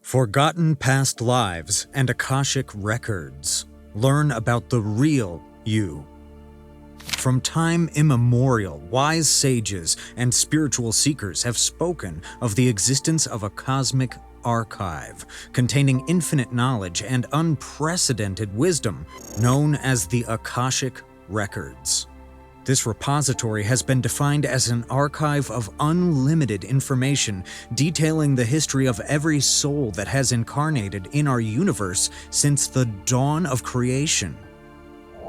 Forgotten Past Lives and Akashic Records. Learn about the real you. From time immemorial, wise sages and spiritual seekers have spoken of the existence of a cosmic archive containing infinite knowledge and unprecedented wisdom, known as the Akashic Records. This repository has been defined as an archive of unlimited information detailing the history of every soul that has incarnated in our universe since the dawn of creation.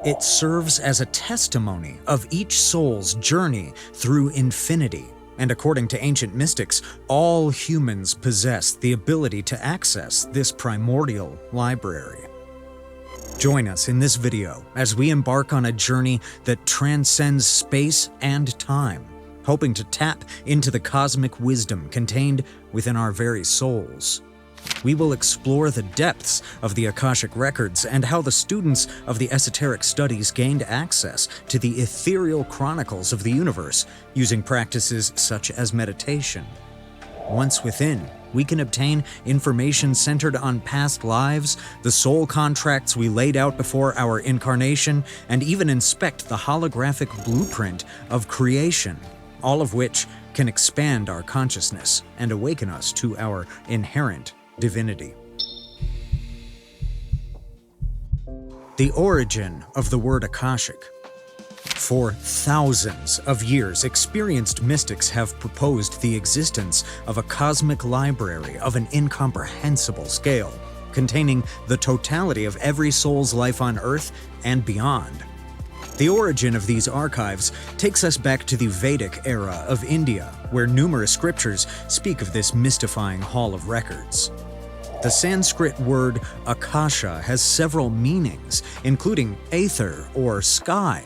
It serves as a testimony of each soul's journey through infinity, and according to ancient mystics, all humans possess the ability to access this primordial library. Join us in this video as we embark on a journey that transcends space and time, hoping to tap into the cosmic wisdom contained within our very souls. We will explore the depths of the Akashic Records and how the students of the esoteric studies gained access to the ethereal chronicles of the universe using practices such as meditation. Once within, we can obtain information centered on past lives, the soul contracts we laid out before our incarnation, and even inspect the holographic blueprint of creation, all of which can expand our consciousness and awaken us to our inherent divinity. The origin of the word Akashic. For thousands of years, experienced mystics have proposed the existence of a cosmic library of an incomprehensible scale, containing the totality of every soul's life on Earth and beyond. The origin of these archives takes us back to the Vedic era of India, where numerous scriptures speak of this mystifying hall of records. The Sanskrit word Akasha has several meanings, including aether or sky.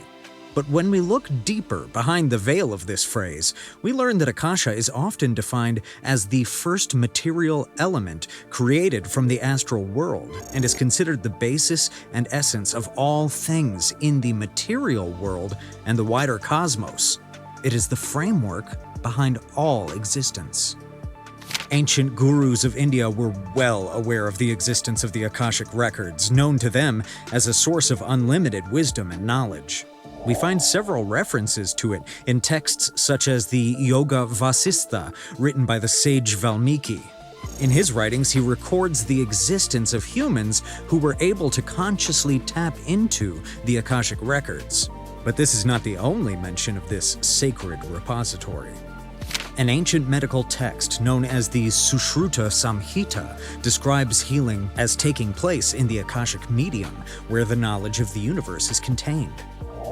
But when we look deeper behind the veil of this phrase, we learn that Akasha is often defined as the first material element created from the astral world and is considered the basis and essence of all things in the material world and the wider cosmos. It is the framework behind all existence. Ancient gurus of India were well aware of the existence of the Akashic Records, known to them as a source of unlimited wisdom and knowledge. We find several references to it in texts such as the Yoga Vasistha, written by the sage Valmiki. In his writings, he records the existence of humans who were able to consciously tap into the Akashic Records. But this is not the only mention of this sacred repository. An ancient medical text known as the Sushruta Samhita describes healing as taking place in the Akashic medium, where the knowledge of the universe is contained.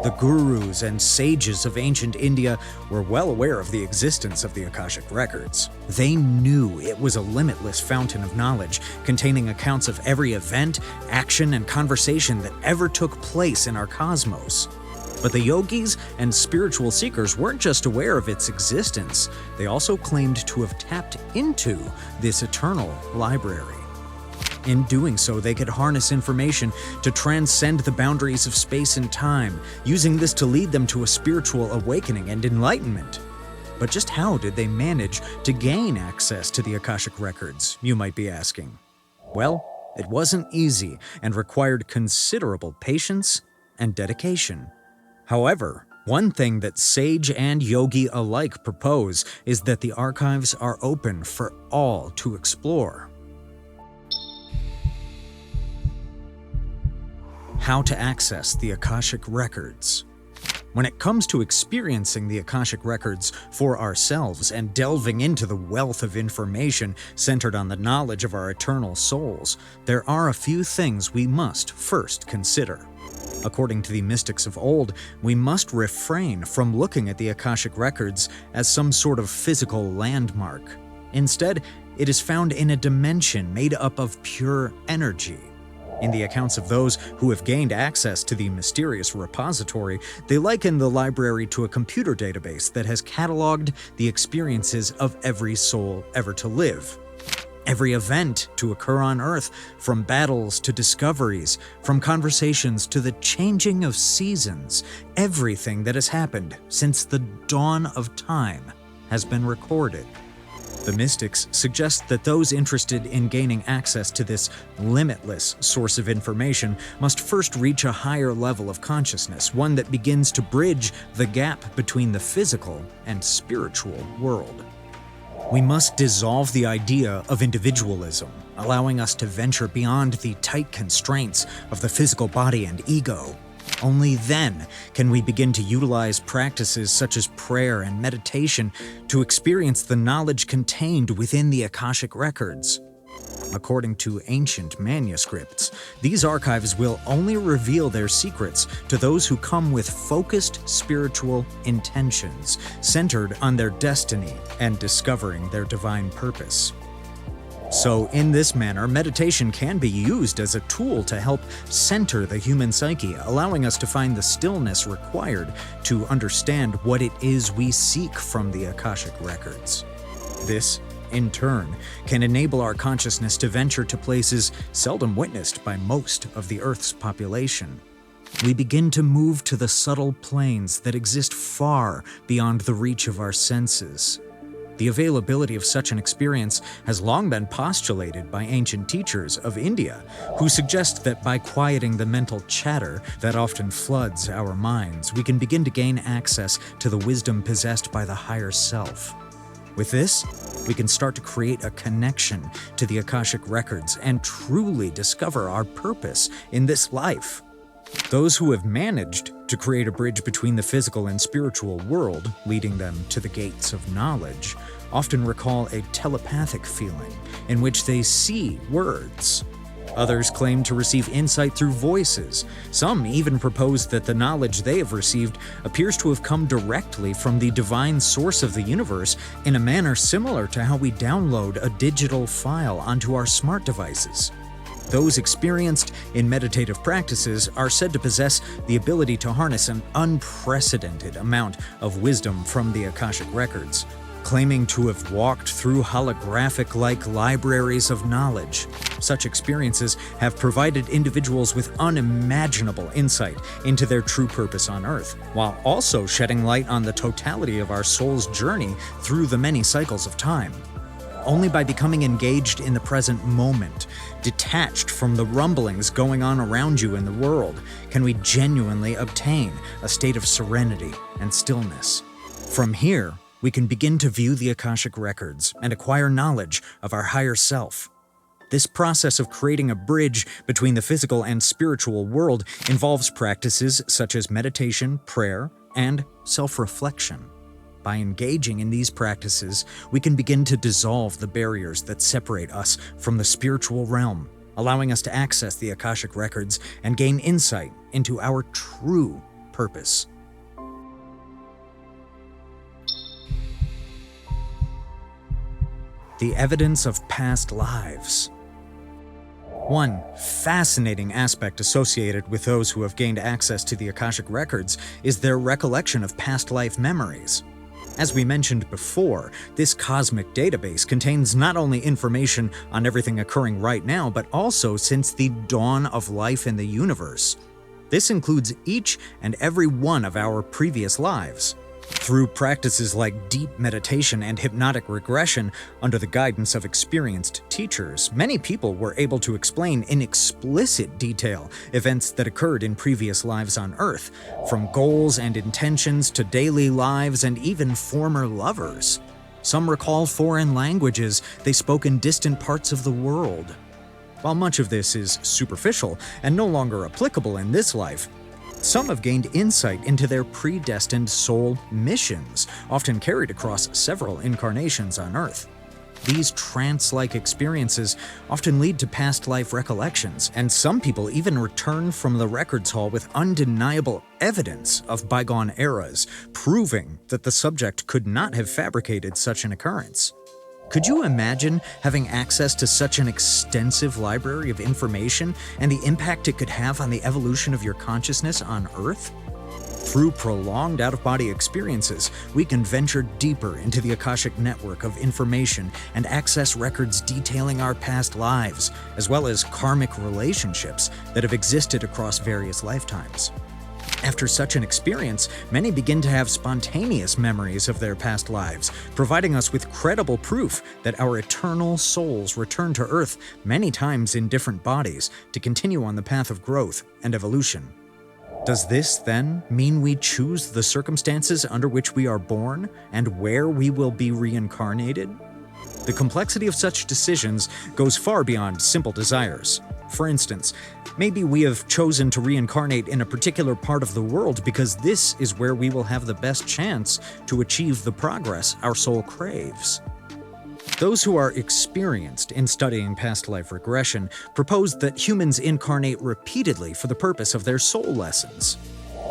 The gurus and sages of ancient India were well aware of the existence of the Akashic Records. They knew it was a limitless fountain of knowledge, containing accounts of every event, action, and conversation that ever took place in our cosmos. But the yogis and spiritual seekers weren't just aware of its existence, they also claimed to have tapped into this eternal library. In doing so, they could harness information to transcend the boundaries of space and time, using this to lead them to a spiritual awakening and enlightenment. But just how did they manage to gain access to the Akashic Records, you might be asking? Well, it wasn't easy and required considerable patience and dedication. However, one thing that sage and yogi alike propose is that the archives are open for all to explore. How to access the Akashic Records. When it comes to experiencing the Akashic Records for ourselves and delving into the wealth of information centered on the knowledge of our eternal souls, there are a few things we must first consider. According to the mystics of old, we must refrain from looking at the Akashic Records as some sort of physical landmark. Instead, it is found in a dimension made up of pure energy. In the accounts of those who have gained access to the mysterious repository, they liken the library to a computer database that has cataloged the experiences of every soul ever to live. Every event to occur on Earth, from battles to discoveries, from conversations to the changing of seasons, everything that has happened since the dawn of time has been recorded. The mystics suggest that those interested in gaining access to this limitless source of information must first reach a higher level of consciousness, one that begins to bridge the gap between the physical and spiritual world. We must dissolve the idea of individualism, allowing us to venture beyond the tight constraints of the physical body and ego. Only then can we begin to utilize practices such as prayer and meditation to experience the knowledge contained within the Akashic Records. According to ancient manuscripts, these archives will only reveal their secrets to those who come with focused spiritual intentions, centered on their destiny and discovering their divine purpose. So, in this manner, meditation can be used as a tool to help center the human psyche, allowing us to find the stillness required to understand what it is we seek from the Akashic Records. This, in turn, can enable our consciousness to venture to places seldom witnessed by most of the Earth's population. We begin to move to the subtle planes that exist far beyond the reach of our senses. The availability of such an experience has long been postulated by ancient teachers of India, who suggest that by quieting the mental chatter that often floods our minds, we can begin to gain access to the wisdom possessed by the higher self. With this, we can start to create a connection to the Akashic Records and truly discover our purpose in this life. Those who have managed to create a bridge between the physical and spiritual world, leading them to the gates of knowledge, often recall a telepathic feeling in which they see words. Others claim to receive insight through voices. Some even propose that the knowledge they have received appears to have come directly from the divine source of the universe in a manner similar to how we download a digital file onto our smart devices. Those experienced in meditative practices are said to possess the ability to harness an unprecedented amount of wisdom from the Akashic Records, claiming to have walked through holographic-like libraries of knowledge. Such experiences have provided individuals with unimaginable insight into their true purpose on Earth, while also shedding light on the totality of our soul's journey through the many cycles of time. Only by becoming engaged in the present moment, detached from the rumblings going on around you in the world, can we genuinely obtain a state of serenity and stillness. From here, we can begin to view the Akashic Records and acquire knowledge of our higher self. This process of creating a bridge between the physical and spiritual world involves practices such as meditation, prayer, and self-reflection. By engaging in these practices, we can begin to dissolve the barriers that separate us from the spiritual realm, allowing us to access the Akashic Records and gain insight into our true purpose. The evidence of past lives. One fascinating aspect associated with those who have gained access to the Akashic Records is their recollection of past life memories. As we mentioned before, this cosmic database contains not only information on everything occurring right now, but also since the dawn of life in the universe. This includes each and every one of our previous lives. Through practices like deep meditation and hypnotic regression under the guidance of experienced teachers, many people were able to explain in explicit detail events that occurred in previous lives on Earth, from goals and intentions to daily lives and even former lovers. Some recall foreign languages they spoke in distant parts of the world. While much of this is superficial and no longer applicable in this life, some have gained insight into their predestined soul missions, often carried across several incarnations on Earth. These trance-like experiences often lead to past life recollections, and some people even return from the records hall with undeniable evidence of bygone eras, proving that the subject could not have fabricated such an occurrence. Could you imagine having access to such an extensive library of information and the impact it could have on the evolution of your consciousness on Earth? Through prolonged out-of-body experiences, we can venture deeper into the Akashic network of information and access records detailing our past lives, as well as karmic relationships that have existed across various lifetimes. After such an experience, many begin to have spontaneous memories of their past lives, providing us with credible proof that our eternal souls return to Earth many times in different bodies to continue on the path of growth and evolution. Does this, then, mean we choose the circumstances under which we are born and where we will be reincarnated? The complexity of such decisions goes far beyond simple desires. For instance, maybe we have chosen to reincarnate in a particular part of the world because this is where we will have the best chance to achieve the progress our soul craves. Those who are experienced in studying past life regression propose that humans incarnate repeatedly for the purpose of their soul lessons.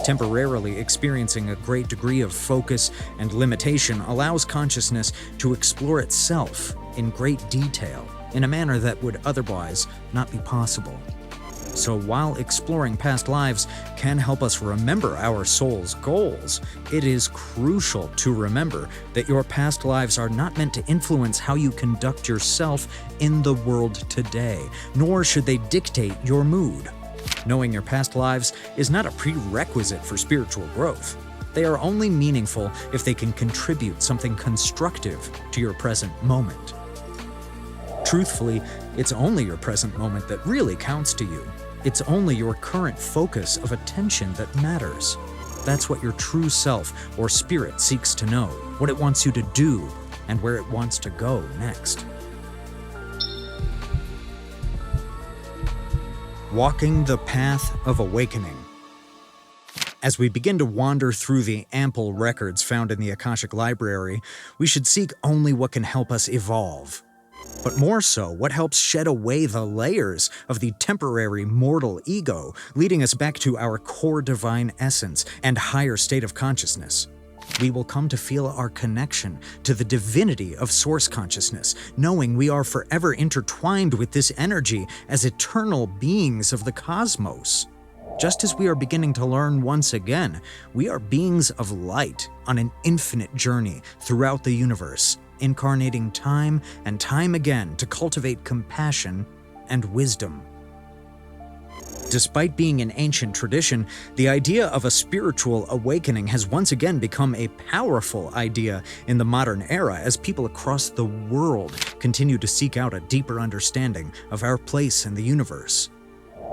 Temporarily experiencing a great degree of focus and limitation allows consciousness to explore itself in great detail in a manner that would otherwise not be possible. So while exploring past lives can help us remember our soul's goals, it is crucial to remember that your past lives are not meant to influence how you conduct yourself in the world today, nor should they dictate your mood. Knowing your past lives is not a prerequisite for spiritual growth. They are only meaningful if they can contribute something constructive to your present moment. Truthfully, it's only your present moment that really counts to you. It's only your current focus of attention that matters. That's what your true self or spirit seeks to know, what it wants you to do, and where it wants to go next. Walking the path of awakening. As we begin to wander through the ample records found in the Akashic Library, we should seek only what can help us evolve. But more so, what helps shed away the layers of the temporary mortal ego, leading us back to our core divine essence and higher state of consciousness. We will come to feel our connection to the divinity of source consciousness, knowing we are forever intertwined with this energy as eternal beings of the cosmos. Just as we are beginning to learn once again, we are beings of light on an infinite journey throughout the universe, incarnating time and time again to cultivate compassion and wisdom. Despite being an ancient tradition, the idea of a spiritual awakening has once again become a powerful idea in the modern era as people across the world continue to seek out a deeper understanding of our place in the universe.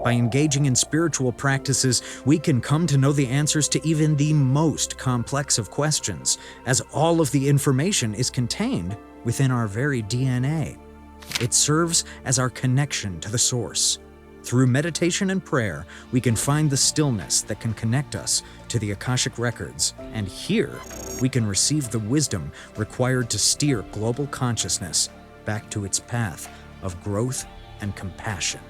By engaging in spiritual practices, we can come to know the answers to even the most complex of questions, as all of the information is contained within our very DNA. It serves as our connection to the source. Through meditation and prayer, we can find the stillness that can connect us to the Akashic Records, and here we can receive the wisdom required to steer global consciousness back to its path of growth and compassion.